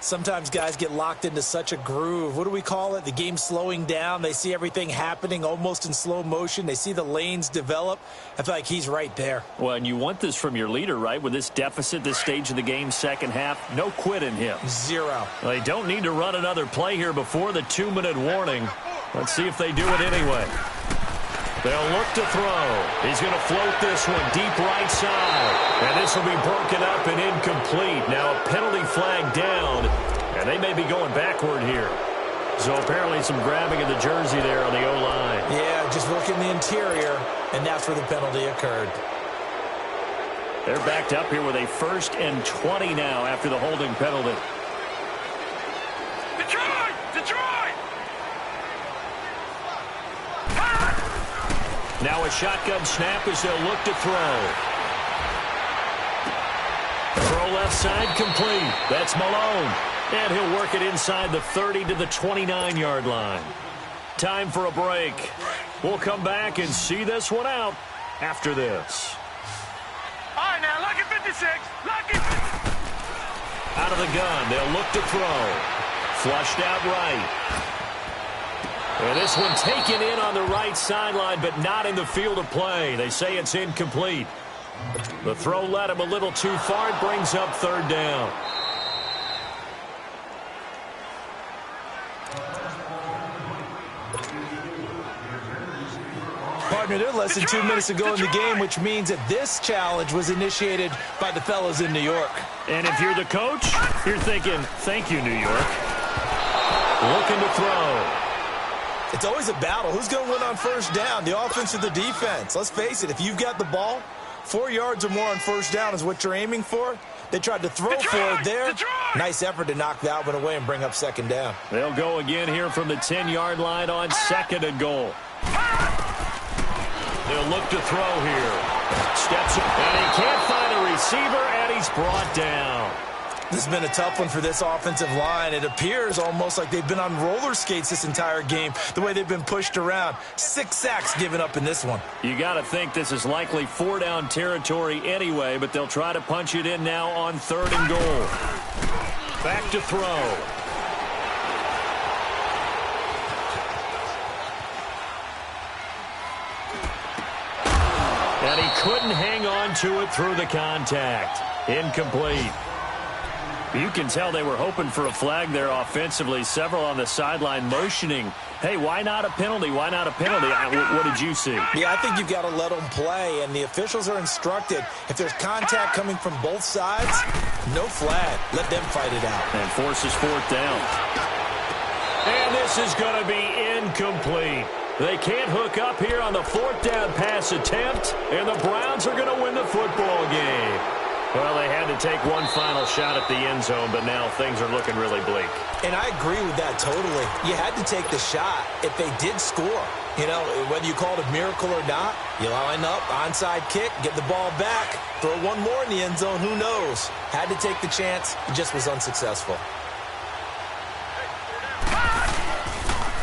Sometimes guys get locked into such a groove. What do we call it? The game slowing down. They see everything happening almost in slow motion. They see the lanes develop. I feel like he's right there. Well, and you want this from your leader, right? With this deficit, this stage of the game, second half, no quit in him. 0. They don't need to run another play here before the 2-minute warning. Let's see if they do it anyway. They'll look to throw. He's going to float this one deep right side. And this will be broken up and incomplete. Now a penalty flag down. And they may be going backward here. So apparently some grabbing of the jersey there on the O-line. Yeah, just look in the interior. And that's where the penalty occurred. They're backed up here with a 1st and 20 now after the holding penalty. Detroit! Now a shotgun snap as they'll look to throw. Throw left side complete. That's Malone. And he'll work it inside the 30 to the 29-yard line. Time for a break. We'll come back and see this one out after this. All right, now, lucky 56. Lucky. Out of the gun, they'll look to throw. Flushed out right. And this one taken in on the right sideline, but not in the field of play. They say it's incomplete. The throw led him a little too far. It brings up third down. Partner, they're less than 2 minutes to go in the game, which means that this challenge was initiated by the fellas in New York. And if you're the coach, you're thinking, thank you, New York. Looking to throw. It's always a battle. Who's going to win on first down, the offense or the defense? Let's face it, if you've got the ball, 4 yards or more on first down is what you're aiming for. They tried to throw for it there. Nice effort to knock that one away and bring up second down. They'll go again here from the 10-yard line on 2nd and goal. They'll look to throw here. Steps up, and he can't find a receiver, and he's brought down. This has been a tough one for this offensive line. It appears almost like they've been on roller skates this entire game, the way they've been pushed around. 6 sacks given up in this one. You got to think this is likely 4-down territory anyway, but they'll try to punch it in now on 3rd and goal. Back to throw. And he couldn't hang on to it through the contact. Incomplete. You can tell they were hoping for a flag there offensively. Several on the sideline motioning, hey, why not a penalty? Why not a penalty? What did you see? Yeah, I think you've got to let them play, and the officials are instructed. If there's contact coming from both sides, no flag. Let them fight it out. And forces 4th down. And this is going to be incomplete. They can't hook up here on the 4th down pass attempt, and the Browns are going to win the football game. Well, they had to take one final shot at the end zone, but now things are looking really bleak. And I agree with that totally. You had to take the shot if they did score. You know, whether you call it a miracle or not, you line up, onside kick, get the ball back, throw one more in the end zone, who knows? Had to take the chance, it just was unsuccessful.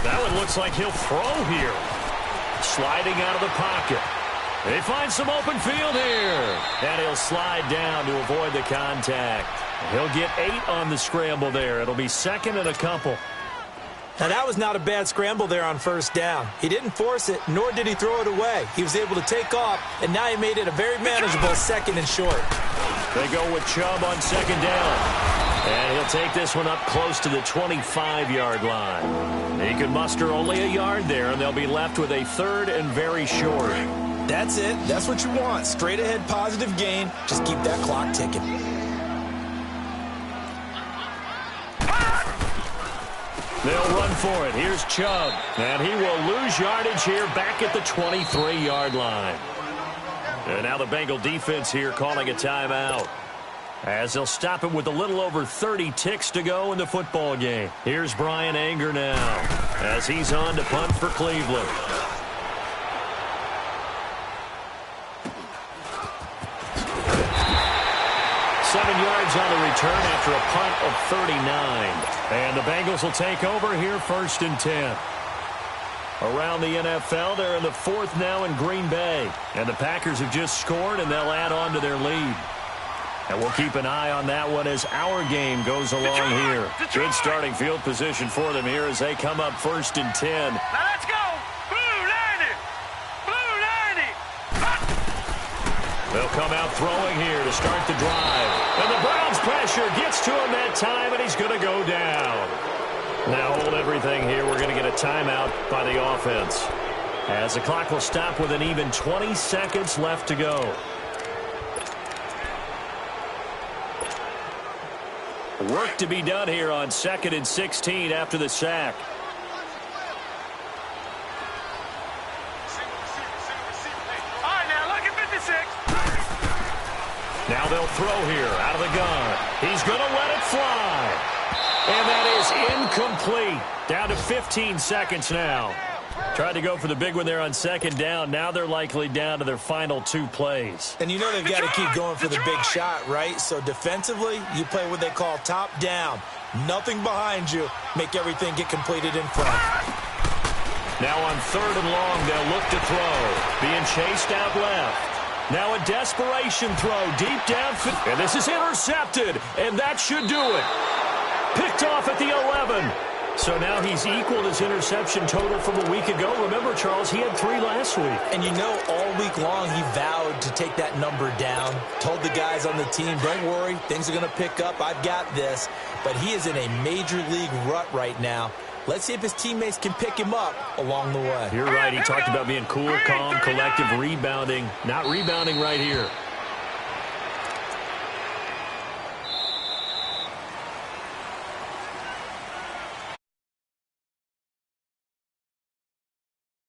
That one looks like he'll throw here. Sliding out of the pocket. They find some open field here. And he'll slide down to avoid the contact. He'll get 8 on the scramble there. It'll be 2nd and a couple. Now, that was not a bad scramble there on 1st down. He didn't force it, nor did he throw it away. He was able to take off, and now he made it a very manageable 2nd and short. They go with Chubb on 2nd down. And he'll take this one up close to the 25-yard line. He can muster only a yard there, and they'll be left with a 3rd and very short. That's it. That's what you want. Straight ahead positive gain. Just keep that clock ticking. They'll run for it. Here's Chubb. And he will lose yardage here back at the 23-yard line. And now the Bengal defense here calling a timeout, as they'll stop it with a little over 30 ticks to go in the football game. Here's Brian Anger now, as he's on to punt for Cleveland. On the return after a punt of 39. And the Bengals will take over here 1st and 10. Around the NFL, they're in the 4th now in Green Bay. And the Packers have just scored, and they'll add on to their lead. And we'll keep an eye on that one as our game goes along here. Good starting field position for them here as they come up 1st and 10. Now let's go! Blue 90! Blue 90! They'll come out throwing here to start the drive. And the Browns pressure gets to him that time, and he's going to go down. Now hold everything here. We're going to get a timeout by the offense, as the clock will stop with an even 20 seconds left to go. Work to be done here on 2nd and 16 after the sack. All right, now look at 56. Now they'll throw here out of the gun. He's going to let it fly. And that is incomplete. Down to 15 seconds now. Tried to go for the big one there on 2nd down. Now they're likely down to their final 2 plays. And you know they've got to keep going for the big shot, right? So defensively, you play what they call top down. Nothing behind you. Make everything get completed in front. Now on 3rd and long, they'll look to throw. Being chased out left. Now a desperation throw deep downfield. And this is intercepted. And that should do it. Picked off at the 11. So now he's equaled his interception total from a week ago. Remember, Charles, he had 3 last week. And you know, all week long he vowed to take that number down. Told the guys on the team, don't worry, things are going to pick up. I've got this. But he is in a major league rut right now. Let's see if his teammates can pick him up along the way. You're right. He talked about being cool, calm, collective, rebounding. Not rebounding right here.